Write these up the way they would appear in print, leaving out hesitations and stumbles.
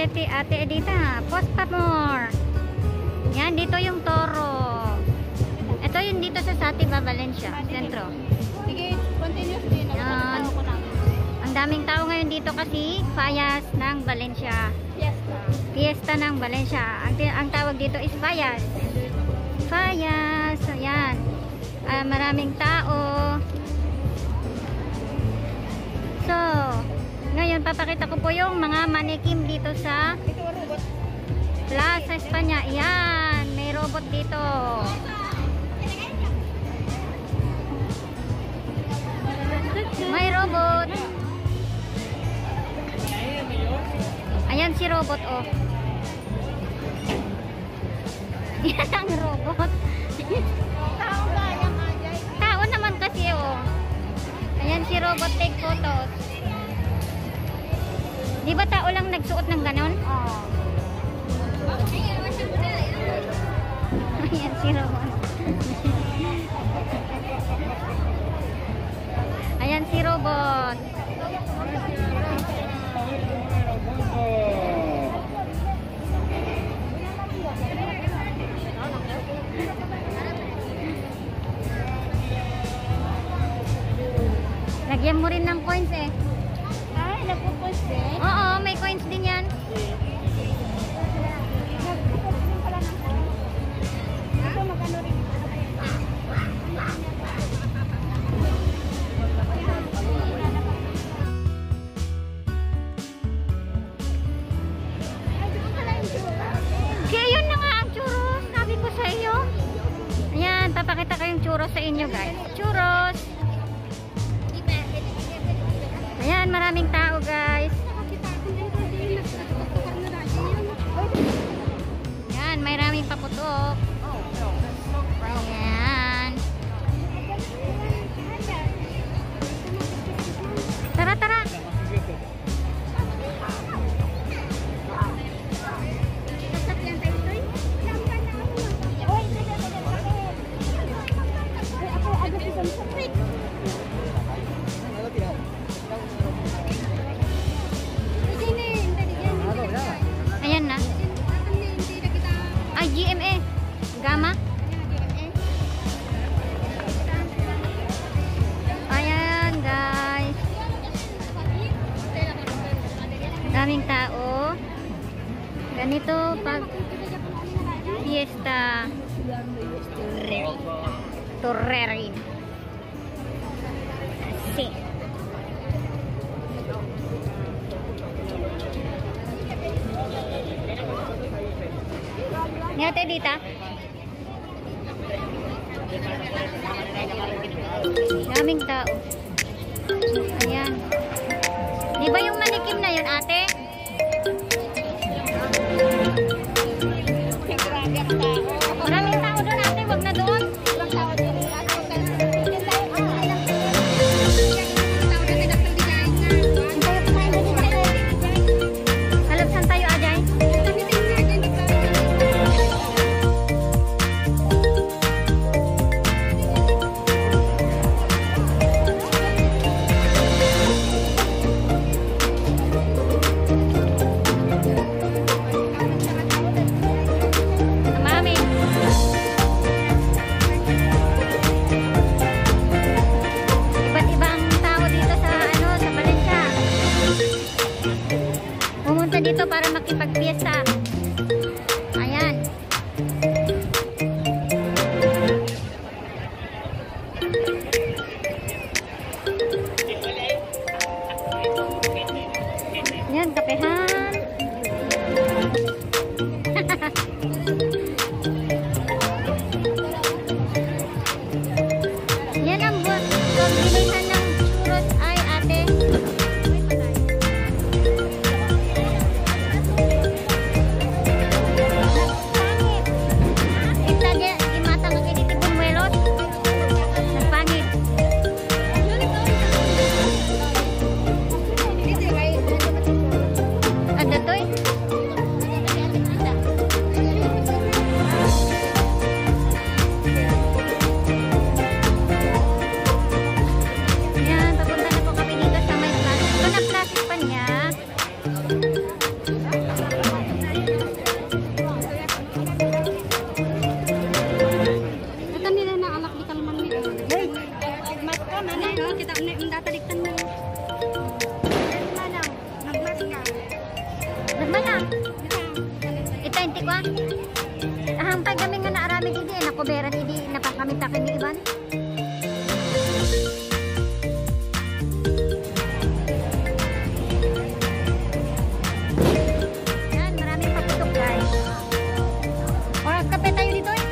Ate Edita. Post pa more. Yan, dito yung Toro. Ito yung dito sa Satiba, Valencia, sentro. Sige, continuous din. Yan. Ang daming tao ngayon dito kasi Fayas ng Valencia. Fiesta ng Valencia. Ang tawag dito is Fayas. Fayas. Ayan. Maraming tao. So, ngayon papakita ko po yung mga manikim dito sa Plaza España. Ayan. May robot dito. May robot. Ayan si robot, oh. Yan ang robot. Tao ba yung Ajay? Tao naman kasi, oh. Ayan si robot, take photos. Di ba tao lang nagsuot ng ganon? Oo. Ayan si robot. Ayan si robot. Lagyan mo rin ng coins eh. Ay, nagpo-post din? Oo, may coins din yan. Nagpo-post din pala ng post. Ito, magano rin. Kaya yun na nga ang churros. Sabi ko sa iyo. Ayan, papakita ko yung churros sa inyo guys. Churros. Ayan, maraming tao guys. Ayan, maraming paputok. Ayan. Tara, tara. Ayan na. Ay, GMA. Gama. Ayan, guys. Daming tao. Ganito pag fiesta. Torreri. Si. Ni Ate Dita. Daming tao. Ayan. Di ba yung manikim na yun, ate? Maraming tao doon, ate. Wag na doon. Halapsan tayo, Ajay. Mami. Iba't ibang tao dito sa sa Valencia. Pumunta dito para makipagpiesta. Ayan. Yan, kapehan. Yan ang bilisan ng churros ay ate. Yan, papunta na po kami dito sa may kita nagtataliktan na. Nagmana. Ito yung tikwa. Hampay kami nga naarami dito eh. Nakuberan hindi napakamitak ni Ivan. Yan, maraming paputok guys. O, kape tayo dito eh.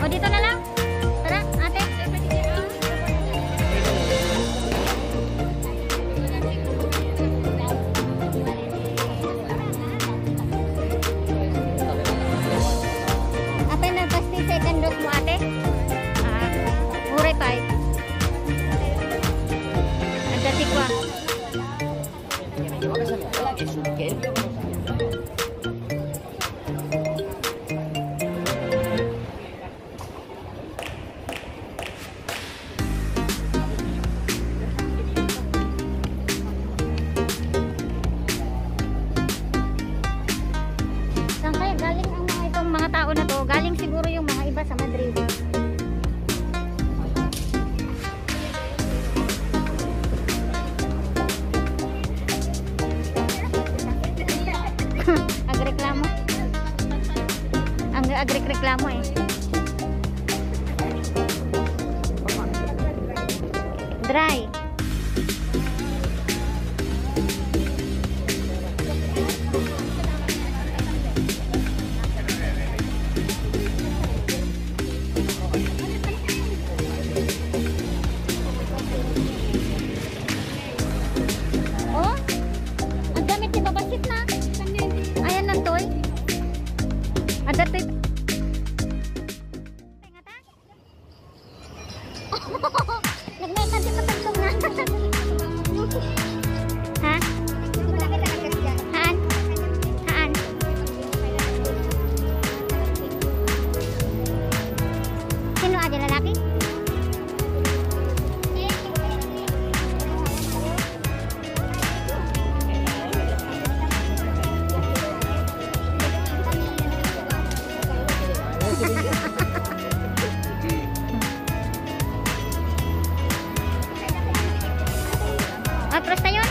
O, dito na lang. Tara, ate. Ate, nagpasti second dose mo ate? Muray pa eh. Nagdatikwa. Saan kaya galing ang mga itong mga tao na to? Galing siguro yung mga iba sa Madrid. Agreklamo. Ang agreklamo eh. Dry. Oh, ang damit ni babasit na. Ayan ng toy. Ada toy. Nagmekan si patagtong na. Ha? Haan? Haan? Sino ada lalaki? Atras tayo.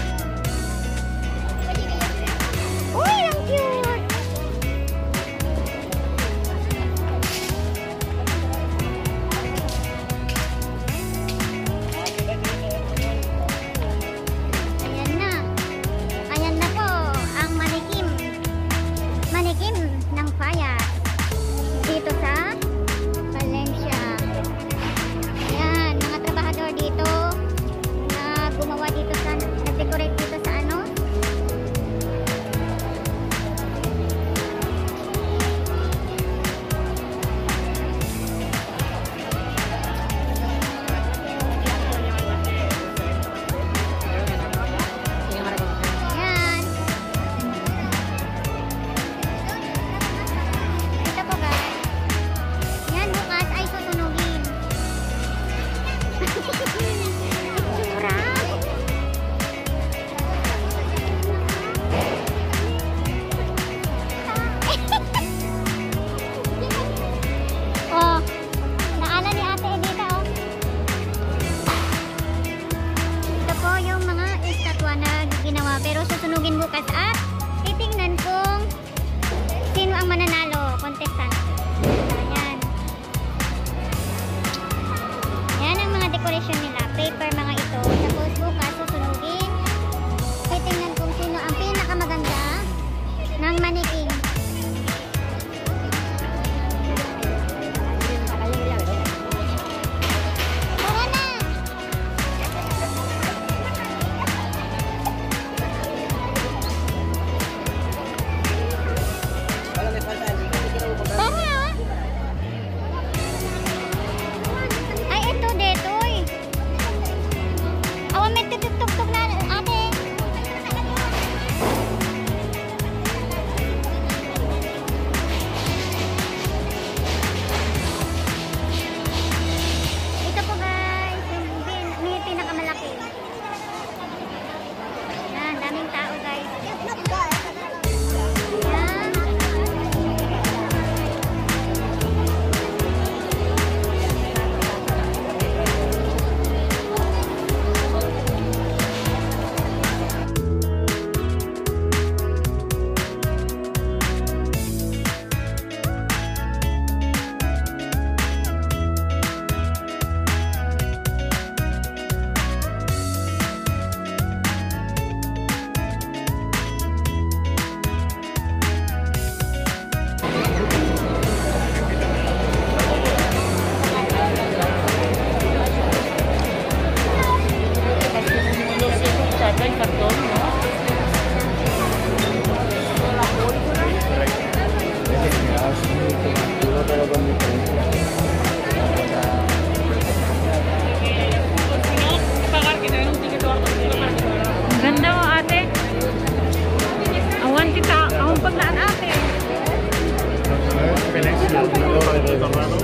Colorado.